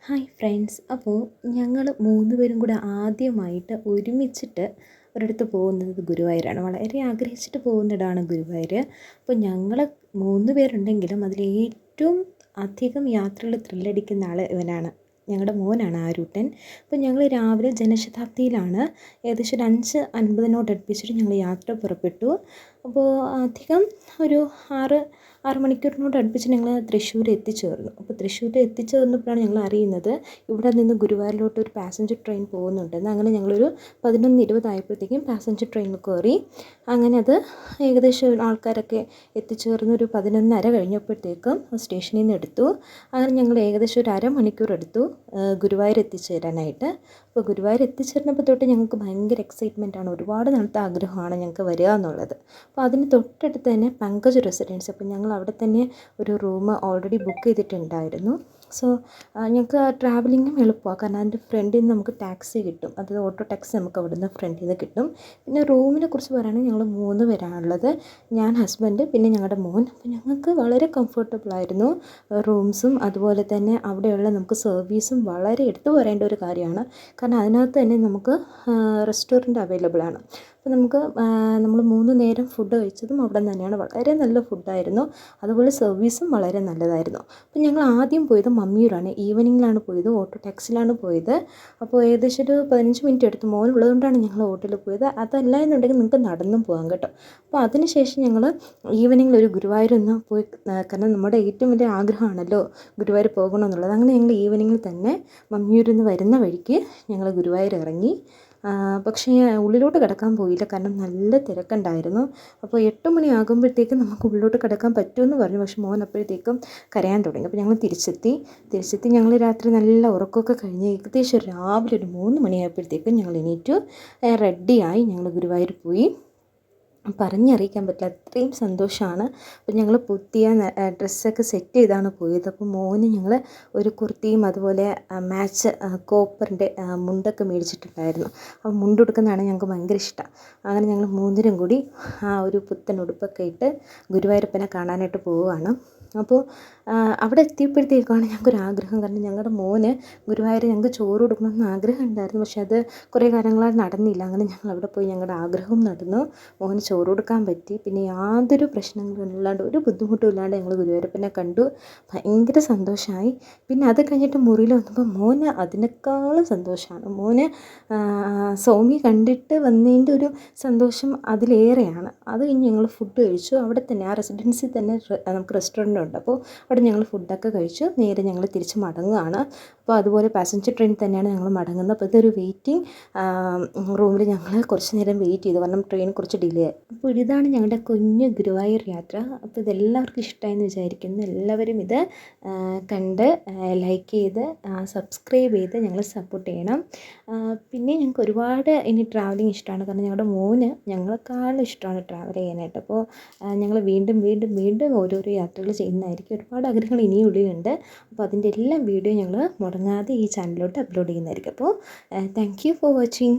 Hi friends. അപ്പോൾ ഞങ്ങൾ 3 പേരും കൂടെ ആദ്യമായിട്ട് ഒരുമിച്ചിട്ട് ഒരിടത്ത് പോകുന്നത് ഗുരുവായൂരാണ്. വളരെ ആഗ്രഹിച്ചിട്ട് പോകുന്നിടമാണ് ഗുരുവായൂർ. അപ്പോൾ ഞങ്ങൾ 3 പേരുണ്ടെങ്കിലും അതിലേറ്റവും അധികം യാത്രകൾ ത്രില്ലടിക്കുന്ന ആൾ ഇവനാണ്. ഞങ്ങളുടെ മോനാണ് ആരൂട്ടൻ. അപ്പോൾ ഞങ്ങൾ രാവിലെ ജനശതാബ്ദിയിലാണ് ഏകദേശം ഒരു 5:50 അടുപ്പിച്ചിട്ട് ഞങ്ങൾ യാത്ര പുറപ്പെട്ടു. അപ്പോൾ അധികം ഒരു 6 മണിക്കൂറിനോട് അടുപ്പിച്ച് ഞങ്ങൾ തൃശ്ശൂർ എത്തിച്ചേർന്നു. അപ്പോൾ തൃശ്ശൂർ എത്തിച്ചേർന്നപ്പോഴാണ് ഞങ്ങൾ അറിയുന്നത് ഇവിടെ നിന്ന് ഗുരുവായൂരിലോട്ട് ഒരു പാസഞ്ചർ ട്രെയിൻ പോകുന്നുണ്ടെന്ന്. അങ്ങനെ ഞങ്ങളൊരു 11:20 ആയപ്പോഴത്തേക്കും പാസഞ്ചർ ട്രെയിനിൽ കയറി. അങ്ങനെ അത് ഏകദേശം ആൾക്കാരൊക്കെ എത്തിച്ചേർന്ന് ഒരു 11:30 കഴിഞ്ഞപ്പോഴത്തേക്കും സ്റ്റേഷനിൽ നിന്ന് എടുത്തു. അങ്ങനെ ഞങ്ങൾ ഏകദേശം ഒരു അരമണിക്കൂർ എടുത്തു ഗുരുവായൂർ എത്തിച്ചേരാനായിട്ട്. അപ്പോൾ ഗുരുവായൂർ എത്തിച്ചേർന്നപ്പോൾ തൊട്ട് ഞങ്ങൾക്ക് ഭയങ്കര എക്സൈറ്റ്മെൻറ്റാണ്. ഒരുപാട് നാളത്തെ ആഗ്രഹമാണ് ഞങ്ങൾക്ക് വരിക എന്നുള്ളത്. അപ്പോൾ അതിന് തൊട്ടടുത്ത് തന്നെ പങ്കജ് റെസിഡൻസ്. അപ്പോൾ ഞങ്ങൾ അവിടെ തന്നെ ഒരു റൂം ഓൾറെഡി ബുക്ക് ചെയ്തിട്ടുണ്ടായിരുന്നു. സോ ഞങ്ങൾക്ക് ട്രാവലിങ്ങും എളുപ്പമാണ്. കാരണം അതിൻ്റെ ഫ്രണ്ടിൽ നിന്ന് നമുക്ക് ടാക്സി കിട്ടും. അത് ഓട്ടോ ടാക്സി നമുക്ക് അവിടെ നിന്ന് ഫ്രണ്ടിൽ നിന്ന് കിട്ടും. പിന്നെ റൂമിനെ കുറിച്ച് പറയുകയാണെങ്കിൽ ഞങ്ങൾ 3 പേരാണുള്ളത്. ഞാൻ, ഹസ്ബൻഡ്, പിന്നെ ഞങ്ങളുടെ മോൻ. അപ്പോൾ ഞങ്ങൾക്ക് വളരെ കംഫർട്ടബിളായിരുന്നു റൂംസും. അതുപോലെ തന്നെ അവിടെയുള്ള നമുക്ക് സർവീസും വളരെ എടുത്തു പറയേണ്ട ഒരു കാര്യമാണ്. കാരണം അതിനകത്ത് തന്നെ നമുക്ക് റെസ്റ്റോറൻറ്റ് അവൈലബിളാണ്. അപ്പോൾ നമുക്ക് നമ്മൾ 3 നേരം ഫുഡ് കഴിച്ചതും അവിടെ നിന്ന് തന്നെയാണ്. വളരെ നല്ല ഫുഡായിരുന്നു. അതുപോലെ സർവീസും വളരെ നല്ലതായിരുന്നു. അപ്പോൾ ഞങ്ങൾ ആദ്യം പോയത് മമ്മിയൂരാണ്. ഈവനിങ്ങിലാണ് പോയത്. ഓട്ടോ ടാക്സിയിലാണ് പോയത്. അപ്പോൾ ഏകദേശം ഒരു 15 മിനിറ്റ് എടുത്തു. മോനുള്ളതുകൊണ്ടാണ് ഞങ്ങൾ ഓട്ടോയിൽ പോയത്. അതല്ല എന്നുണ്ടെങ്കിൽ നിങ്ങൾക്ക് നടന്നും പോകാം കേട്ടോ. അപ്പോൾ അതിനുശേഷം ഞങ്ങൾ ഈവനിങ്ങിൽ ഒരു ഗുരുവായൂരൊന്ന് പോയി. കാരണം നമ്മുടെ ഏറ്റവും വലിയ ആഗ്രഹമാണല്ലോ ഗുരുവായൂർ പോകണമെന്നുള്ളത്. അങ്ങനെ ഞങ്ങൾ ഈവനിങ്ങിൽ തന്നെ മമ്മിയൂരിൽ നിന്ന് വരുന്ന വഴിക്ക് ഞങ്ങൾ ഗുരുവായൂർ ഇറങ്ങി. പക്ഷേ ഉള്ളിലോട്ട് കിടക്കാൻ പോയില്ല. കാരണം നല്ല തിരക്കുണ്ടായിരുന്നു. അപ്പോൾ 8 മണിയാകുമ്പോഴത്തേക്കും നമുക്ക് ഉള്ളിലോട്ട് കിടക്കാൻ പറ്റുമെന്ന് പറഞ്ഞു. പക്ഷേ മോൻ അപ്പോഴത്തേക്കും കരയാൻ തുടങ്ങി. അപ്പോൾ ഞങ്ങൾ തിരിച്ചെത്തി ഞങ്ങൾ രാത്രി നല്ല ഉറക്കമൊക്കെ കഴിഞ്ഞ് ഏകദേശം രാവിലെ ഒരു 3 മണിയായപ്പോഴത്തേക്കും ഞങ്ങൾ എണീറ്റു റെഡിയായി ഞങ്ങൾ ഗുരുവായൂർ പോയി. പറഞ്ഞറിയിക്കാൻ പറ്റില്ല, അത്രയും സന്തോഷമാണ്. അപ്പോൾ ഞങ്ങൾ പുതിയ ഡ്രസ്സൊക്കെ സെറ്റ് ചെയ്താണ് പോയത്. അപ്പോൾ മോന് ഞങ്ങൾ ഒരു കുർത്തിയും അതുപോലെ മാച്ച് കോപ്പറിൻ്റെ മുണ്ടൊക്കെ മേടിച്ചിട്ടുണ്ടായിരുന്നു. അപ്പോൾ മുണ്ടുടുക്കുന്നതാണ് ഞങ്ങൾക്ക് ഭയങ്കര ഇഷ്ടം. അങ്ങനെ ഞങ്ങൾ 3 പേരും കൂടി ആ ഒരു പുത്തൻ ഉടുപ്പൊക്കെ ഇട്ട് ഗുരുവായൂരപ്പനെ കാണാനായിട്ട് പോവുകയാണ്. അപ്പോൾ അവിടെ എത്തിയപ്പോഴത്തേക്കാണ് ഞങ്ങൾക്കൊരാഗ്രഹം. കാരണം ഞങ്ങളുടെ മോന് ഗുരുവായൂർ ഞങ്ങൾക്ക് ചോറ് കൊടുക്കണമെന്ന് ആഗ്രഹം ഉണ്ടായിരുന്നു. പക്ഷേ അത് കുറേ കാര്യങ്ങളാൽ നടന്നില്ല. അങ്ങനെ ഞങ്ങൾ അവിടെ പോയി ഞങ്ങളുടെ ആഗ്രഹവും നടന്നു. മോന് ചോറ് കൊടുക്കാൻ പറ്റി. പിന്നെ യാതൊരു പ്രശ്നങ്ങളും ഇല്ലാണ്ട് ഒരു ബുദ്ധിമുട്ടും ഇല്ലാണ്ട് ഞങ്ങൾ ഗുരുവായൂരപ്പനെ കണ്ടു. ഭയങ്കര സന്തോഷമായി. പിന്നെ അത് കഴിഞ്ഞിട്ട് മുറിയിൽ വന്നപ്പോൾ മോന് അതിനേക്കാളും സന്തോഷമാണ്. മോന് സൗമ്യ കണ്ടിട്ട് വന്നതിൻ്റെ ഒരു സന്തോഷം അതിലേറെയാണ്. അത് കഴിഞ്ഞ് ഞങ്ങൾ ഫുഡ് കഴിച്ചു. അവിടെ തന്നെ ആ റെസിഡൻസിൽ തന്നെ നമുക്ക് റെസ്റ്റോറൻറ്റ് ഉണ്ട്. അപ്പോൾ അവിടെ ഞങ്ങൾ ഫുഡൊക്കെ കഴിച്ചു നേരെ ഞങ്ങൾ തിരിച്ച് മടങ്ങുകയാണ്. അപ്പോൾ അതുപോലെ പാസഞ്ചർ ട്രെയിനിൽ തന്നെയാണ് ഞങ്ങൾ മടങ്ങുന്നത്. അപ്പോൾ ഇതൊരു വെയിറ്റിംഗ് റൂമിൽ ഞങ്ങൾ കുറച്ച് നേരം വെയിറ്റ് ചെയ്തു. കാരണം ട്രെയിൻ കുറച്ച് ഡിലേ ആയി. അപ്പോൾ ഇതാണ് ഞങ്ങളുടെ കുഞ്ഞു ഗുരുവായൂർ യാത്ര. അപ്പോൾ ഇതെല്ലാവർക്കും ഇഷ്ടമായെന്ന് വിചാരിക്കുന്നു. എല്ലാവരും ഇത് കണ്ട് ലൈക്ക് ചെയ്ത് സബ്സ്ക്രൈബ് ചെയ്ത് ഞങ്ങൾ സപ്പോർട്ട് ചെയ്യണം. പിന്നെ ഞങ്ങൾക്ക് ഒരുപാട് ഇനി ട്രാവലിംഗ് ഇഷ്ടമാണ്. കാരണം ഞങ്ങളുടെ മോന് ഞങ്ങളെക്കാളും ഇഷ്ടമാണ് ട്രാവൽ ചെയ്യാനായിട്ട്. അപ്പോൾ ഞങ്ങൾ വീണ്ടും വീണ്ടും വീണ്ടും ഓരോരോ യാത്രകൾ ചെയ്യുന്നതായിരിക്കും. ഒരുപാട് ആഗ്രഹങ്ങൾ ഇനിയും ഉള്ളിലുണ്ട്. അപ്പോൾ അതിൻ്റെ എല്ലാം വീഡിയോ ഞങ്ങൾ മുടങ്ങാതെ ഈ ചാനലിലോട്ട് അപ്ലോഡ് ചെയ്യുന്നതായിരിക്കും. അപ്പോൾ താങ്ക് യു ഫോർ വാച്ചിങ്.